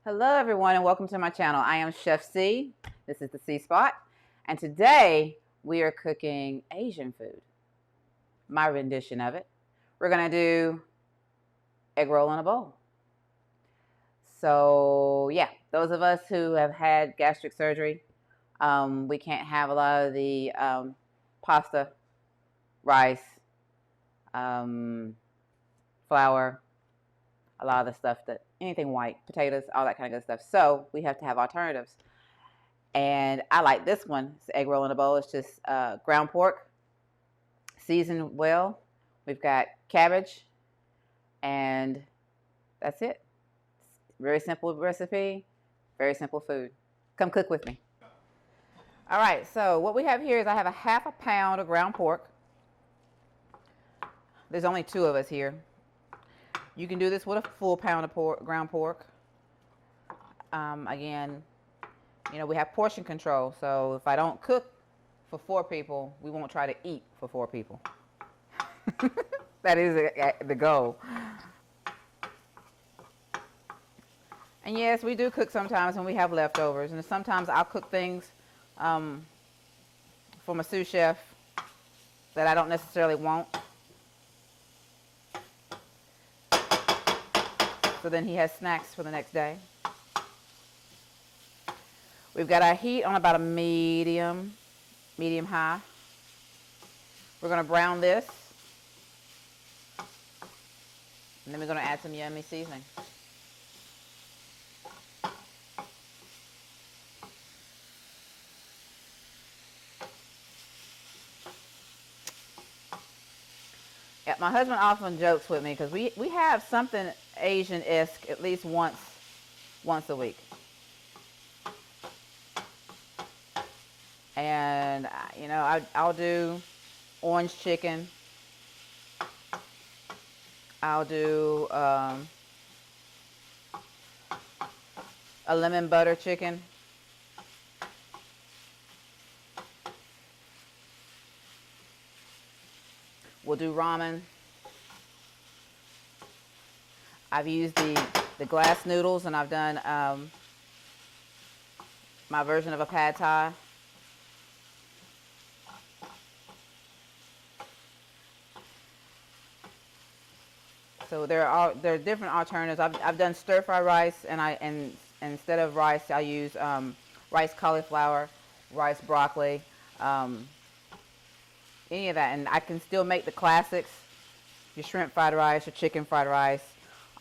Hello everyone and welcome to my channel. I am Chef C. This is the C Spot. And today we are cooking Asian food. My rendition of it. We're going to do egg roll in a bowl. So yeah, those of us who have had gastric surgery, we can't have a lot of the pasta, rice, flour, a lot of the stuff anything white, potatoes, all that kind of good stuff. So we have to have alternatives. And I like this one. It's egg roll in a bowl. It's just ground pork, seasoned well. We've got cabbage, and that's it. Very simple recipe, very simple food. Come cook with me. All right, so what we have here is I have a half a pound of ground pork. There's only 2 of us here. You can do this with a full pound of ground pork. Again, you know, we have portion control. So if I don't cook for 4 people, we won't try to eat for 4 people. That is the goal. And yes, we do cook sometimes when we have leftovers. And sometimes I'll cook things for my sous chef that I don't necessarily want. So then he has snacks for the next day. We've got our heat on about a medium high. We're going to brown this. And then we're going to add some yummy seasoning. Yeah, my husband often jokes with me because we have something Asian-esque at least once a week. And, you know, I'll do orange chicken. I'll do a lemon butter chicken. We'll do ramen. I've used the glass noodles, and I've done my version of a pad thai. So there are different alternatives. I've done stir fry rice, and instead of rice, I use rice cauliflower, rice broccoli, any of that, and I can still make the classics. Your shrimp fried rice, your chicken fried rice,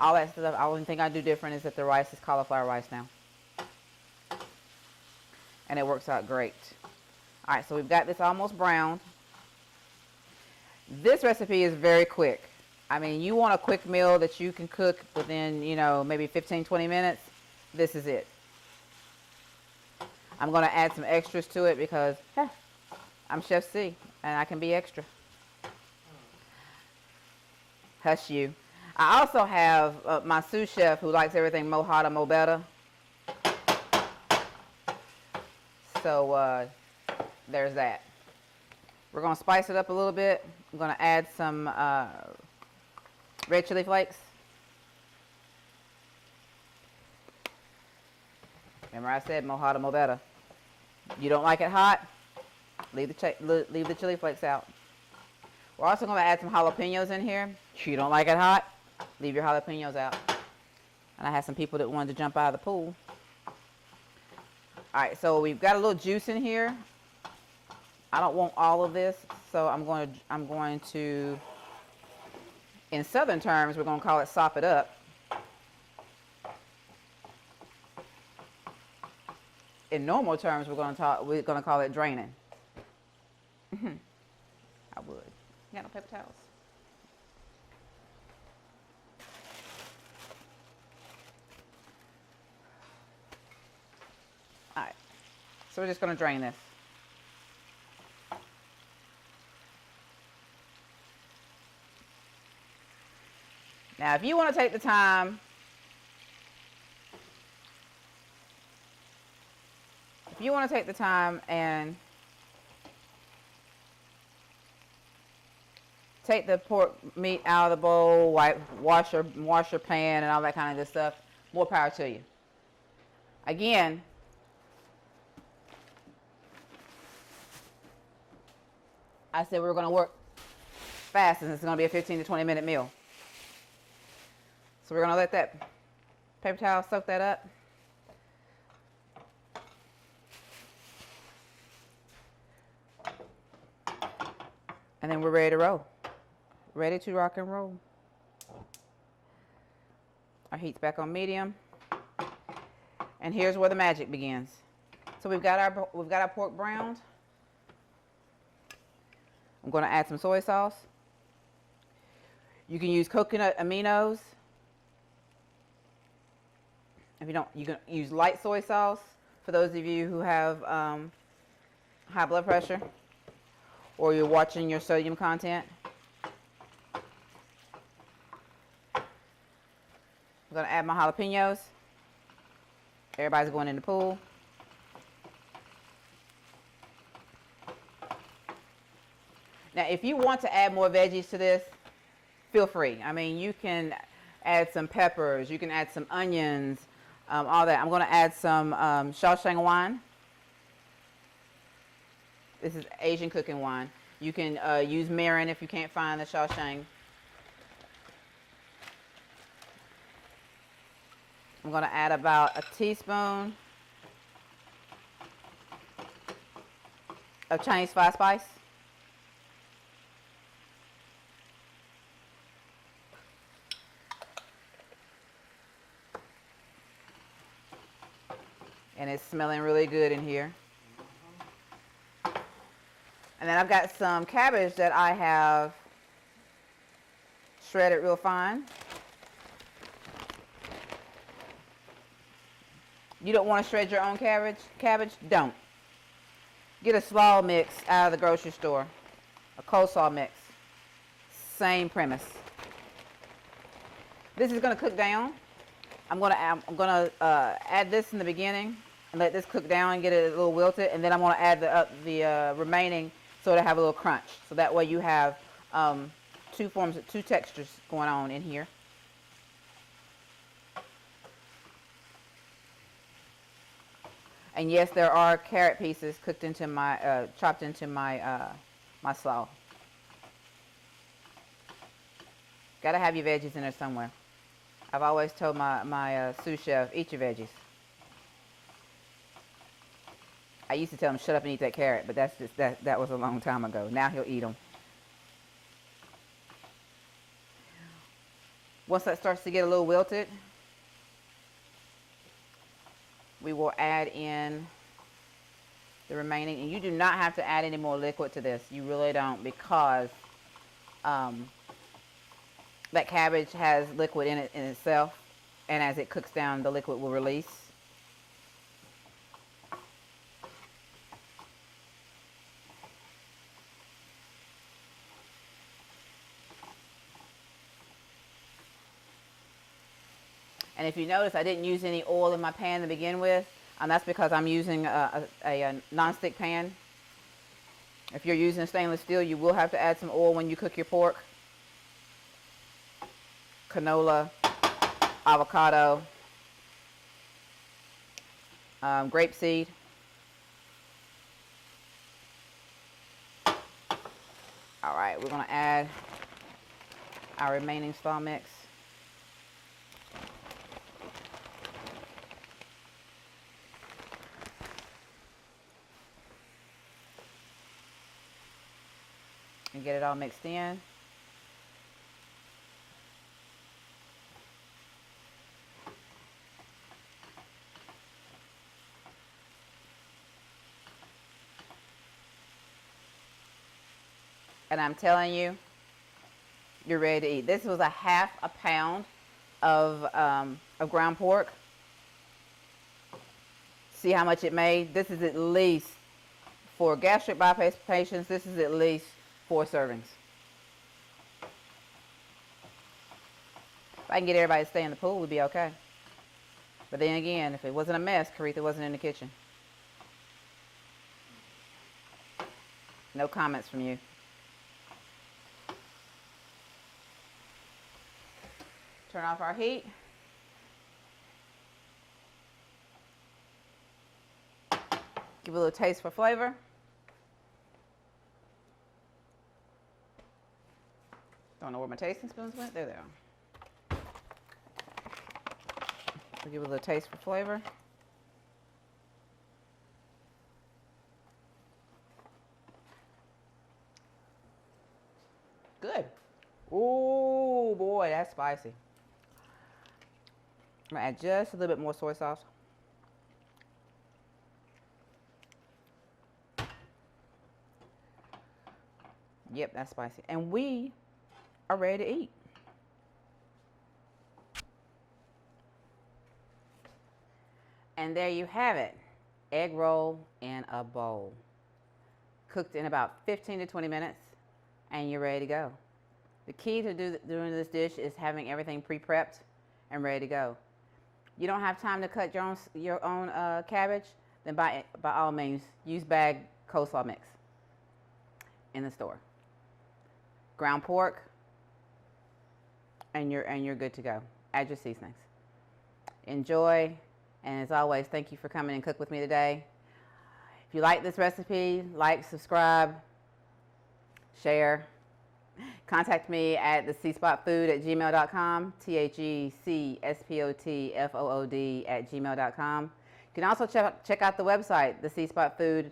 all that stuff. The only thing I do different is that the rice is cauliflower rice now, and it works out great. All right, so we've got this almost browned. This recipe is very quick. I mean, you want a quick meal that you can cook within, you know, maybe 15-20 minutes. This is it. I'm going to add some extras to it because I'm Chef C and I can be extra. Hush you. I also have my sous chef who likes everything mo hotter, mo better. So there's that. We're going to spice it up a little bit. I'm going to add some red chili flakes. Remember I said mo hotter, mo better. You don't like it hot? Leave the chili flakes out. We're also going to add some jalapenos in here. You don't like it hot? Leave your jalapenos out. And I had some people that wanted to jump out of the pool. Alright, so we've got a little juice in here. I don't want all of this, so I'm going to, in southern terms, we're going to call it sop it up. In normal terms, we're going to call it draining. I would. You got no paper towels? All right. So we're just going to drain this. Now, if you want to take the time, and take the pork meat out of the bowl, wash your pan and all that kind of good stuff, more power to you. Again, I said we were going to work fast, and it's going to be a 15 to 20 minute meal. So we're going to let that paper towel soak that up. And then we're ready to roll. Ready to rock and roll. Our heat's back on medium. And here's where the magic begins. So we've got our pork browned. I'm going to add some soy sauce. You can use coconut aminos. If you don't, you can use light soy sauce for those of you who have high blood pressure or you're watching your sodium content. I'm going to add my jalapenos. Everybody's going in the pool. Now, if you want to add more veggies to this, feel free. I mean, you can add some peppers. You can add some onions, all that. I'm going to add some Shaoxing wine. This is Asian cooking wine. You can use mirin if you can't find the Shaoxing. I'm going to add about a teaspoon of Chinese five spice. And it's smelling really good in here. And then I've got some cabbage that I have shredded real fine. You don't want to shred your own cabbage? Don't. Get a slaw mix out of the grocery store. A coleslaw mix. Same premise. This is going to cook down. I'm going to add this in the beginning and let this cook down and get it a little wilted, and then I'm going to add the remaining so it'll have a little crunch. So that way you have two textures going on in here. And yes, there are carrot pieces cooked into my chopped into my my slaw. Gotta have your veggies in there somewhere. I've always told my sous chef, eat your veggies. I used to tell him, shut up and eat that carrot, but that was a long time ago. Now he'll eat them. Once that starts to get a little wilted, we will add in the remaining. And you do not have to add any more liquid to this. You really don't, because that cabbage has liquid in it in itself, and as it cooks down, the liquid will release. And if you notice, I didn't use any oil in my pan to begin with, and that's because I'm using a non-stick pan. If you're using stainless steel, you will have to add some oil when you cook your pork. Canola, avocado, grapeseed. All right, we're going to add our remaining slaw mix. And get it all mixed in. And I'm telling you, you're ready to eat. This was a half a pound of ground pork. See how much it made? This is at least, for gastric bypass patients, this is at least 4 servings. If I can get everybody to stay in the pool, we'd be okay. But then again, if it wasn't a mess, Caretha wasn't in the kitchen. No comments from you. Turn off our heat. Give it a little taste for flavor. Don't know where my tasting spoons went. There they are. We'll give it a little taste for flavor. Good. Oh boy, that's spicy. I'm gonna add just a little bit more soy sauce. Yep, that's spicy. And we are ready to eat. And there you have it. Egg roll in a bowl. Cooked in about 15 to 20 minutes, and you're ready to go. The key to doing this dish is having everything pre-prepped and ready to go. You don't have time to cut your own cabbage, then by all means, use bag coleslaw mix in the store. Ground pork, and you're good to go. Add your seasonings. Enjoy, and as always, thank you for coming and cook with me today. If you like this recipe, like, subscribe, share. Contact me at thecspotfood@gmail.com, THECSPOTFOOD@gmail.com. You can also check out the website, the C Spot Food,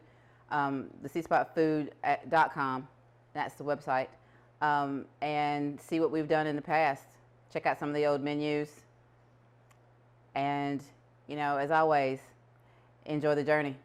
thecspotfood.com. That's the website. And see what we've done in the past. Check out some of the old menus. And, you know, as always, enjoy the journey.